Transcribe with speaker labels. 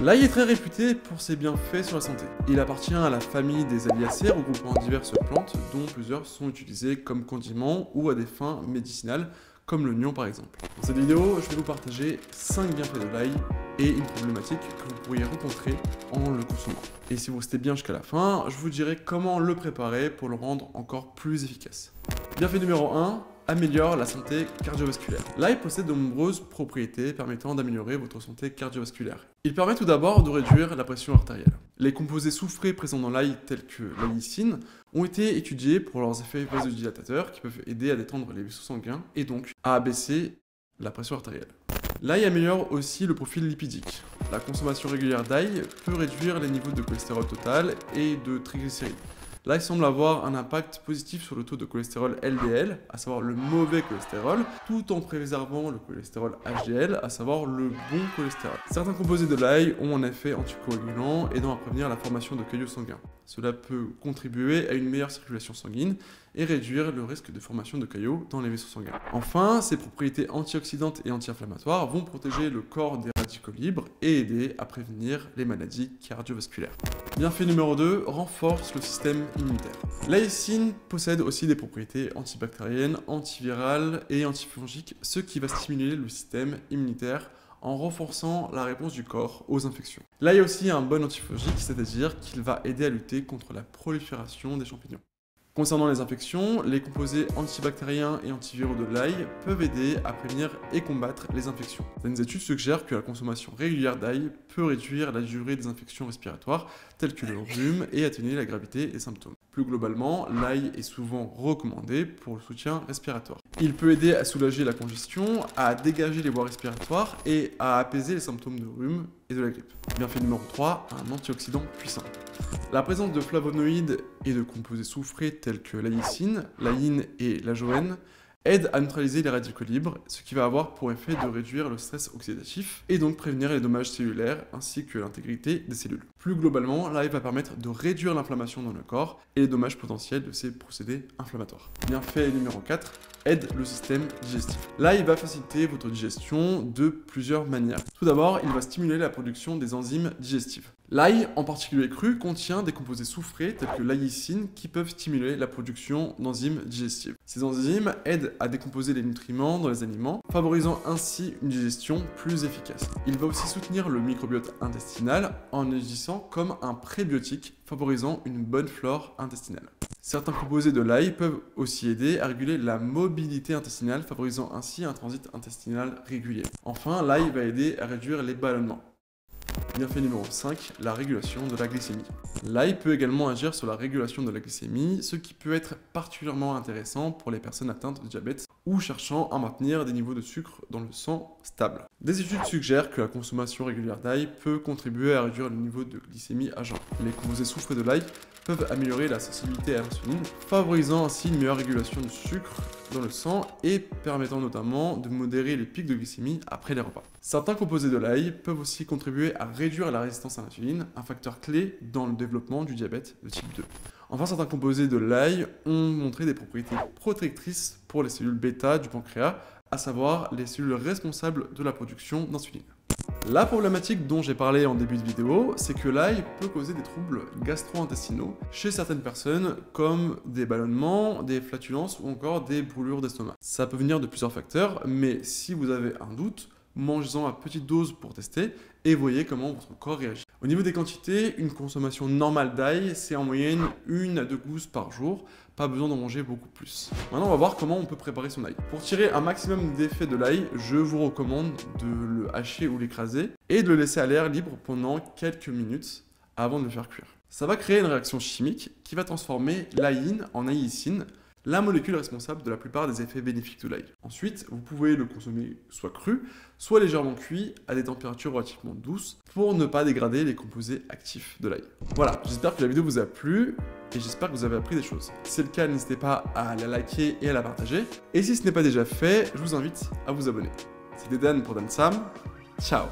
Speaker 1: L'ail est très réputé pour ses bienfaits sur la santé. Il appartient à la famille des Aliacées, regroupant diverses plantes, dont plusieurs sont utilisées comme condiments ou à des fins médicinales, comme l'oignon par exemple. Dans cette vidéo, je vais vous partager 5 bienfaits de l'ail et une problématique que vous pourriez rencontrer en le consommant. Et si vous restez bien jusqu'à la fin, je vous dirai comment le préparer pour le rendre encore plus efficace. Bienfait numéro 1, améliore la santé cardiovasculaire. L'ail possède de nombreuses propriétés permettant d'améliorer votre santé cardiovasculaire. Il permet tout d'abord de réduire la pression artérielle. Les composés soufrés présents dans l'ail, tels que la lysine, ont été étudiés pour leurs effets vasodilatateurs qui peuvent aider à détendre les vaisseaux sanguins et donc à abaisser la pression artérielle. L'ail améliore aussi le profil lipidique. La consommation régulière d'ail peut réduire les niveaux de cholestérol total et de triglycérides. L'ail semble avoir un impact positif sur le taux de cholestérol LDL, à savoir le mauvais cholestérol, tout en préservant le cholestérol HDL, à savoir le bon cholestérol. Certains composés de l'ail ont un effet anticoagulant aidant à prévenir la formation de caillots sanguins. Cela peut contribuer à une meilleure circulation sanguine et réduire le risque de formation de caillots dans les vaisseaux sanguins. Enfin, ses propriétés antioxydantes et anti-inflammatoires vont protéger le corps des radicaux libres et aider à prévenir les maladies cardiovasculaires. Bienfait numéro 2, renforce le système immunitaire. La lysine possède aussi des propriétés antibactériennes, antivirales et antifongiques, ce qui va stimuler le système immunitaire en renforçant la réponse du corps aux infections. L'ail est aussi un bon antifongique, c'est-à-dire qu'il va aider à lutter contre la prolifération des champignons. Concernant les infections, les composés antibactériens et antiviraux de l'ail peuvent aider à prévenir et combattre les infections. Certaines études suggèrent que la consommation régulière d'ail peut réduire la durée des infections respiratoires, telles que le rhume, et atténuer la gravité des symptômes. Plus globalement, l'ail est souvent recommandé pour le soutien respiratoire. Il peut aider à soulager la congestion, à dégager les voies respiratoires et à apaiser les symptômes de rhume et de la grippe. Bienfait numéro 3, un antioxydant puissant. La présence de flavonoïdes et de composés soufrés tels que la lysine, l'aïne et l'ajoène aide à neutraliser les radicaux libres, ce qui va avoir pour effet de réduire le stress oxydatif et donc prévenir les dommages cellulaires ainsi que l'intégrité des cellules. Plus globalement, l'ail va permettre de réduire l'inflammation dans le corps et les dommages potentiels de ces procédés inflammatoires. Bienfait numéro 4, aide le système digestif. L'ail va faciliter votre digestion de plusieurs manières. Tout d'abord, il va stimuler la production des enzymes digestives. L'ail, en particulier cru, contient des composés soufrés tels que la lysine qui peuvent stimuler la production d'enzymes digestives. Ces enzymes aident à décomposer les nutriments dans les aliments, favorisant ainsi une digestion plus efficace. Il va aussi soutenir le microbiote intestinal en agissant comme un prébiotique, favorisant une bonne flore intestinale. Certains composés de l'ail peuvent aussi aider à réguler la mobilité intestinale, favorisant ainsi un transit intestinal régulier. Enfin, l'ail va aider à réduire les ballonnements. Bienfait numéro 5, la régulation de la glycémie. L'ail peut également agir sur la régulation de la glycémie, ce qui peut être particulièrement intéressant pour les personnes atteintes de diabète ou cherchant à maintenir des niveaux de sucre dans le sang stables. Des études suggèrent que la consommation régulière d'ail peut contribuer à réduire le niveau de glycémie à jeun. Les composés soufrés de l'ail peuvent améliorer la sensibilité à l'insuline, favorisant ainsi une meilleure régulation du sucre dans le sang et permettant notamment de modérer les pics de glycémie après les repas. Certains composés de l'ail peuvent aussi contribuer à réduire la résistance à l'insuline, un facteur clé dans le développement du diabète de type 2. Enfin, certains composés de l'ail ont montré des propriétés protectrices pour les cellules bêta du pancréas, à savoir les cellules responsables de la production d'insuline. La problématique dont j'ai parlé en début de vidéo, c'est que l'ail peut causer des troubles gastro-intestinaux chez certaines personnes, comme des ballonnements, des flatulences ou encore des brûlures d'estomac. Ça peut venir de plusieurs facteurs, mais si vous avez un doute, mangez-en à petite dose pour tester et voyez comment votre corps réagit. Au niveau des quantités, une consommation normale d'ail, c'est en moyenne 1 à 2 gousses par jour. Pas besoin d'en manger beaucoup plus. Maintenant, on va voir comment on peut préparer son ail. Pour tirer un maximum d'effet de l'ail, je vous recommande de le hacher ou l'écraser et de le laisser à l'air libre pendant quelques minutes avant de le faire cuire. Ça va créer une réaction chimique qui va transformer l'aïne en aïlicine, la molécule responsable de la plupart des effets bénéfiques de l'ail. Ensuite, vous pouvez le consommer soit cru, soit légèrement cuit à des températures relativement douces pour ne pas dégrader les composés actifs de l'ail. Voilà, j'espère que la vidéo vous a plu et j'espère que vous avez appris des choses. Si c'est le cas, n'hésitez pas à la liker et à la partager. Et si ce n'est pas déjà fait, je vous invite à vous abonner. C'était Dan pour Dan Sam. Ciao!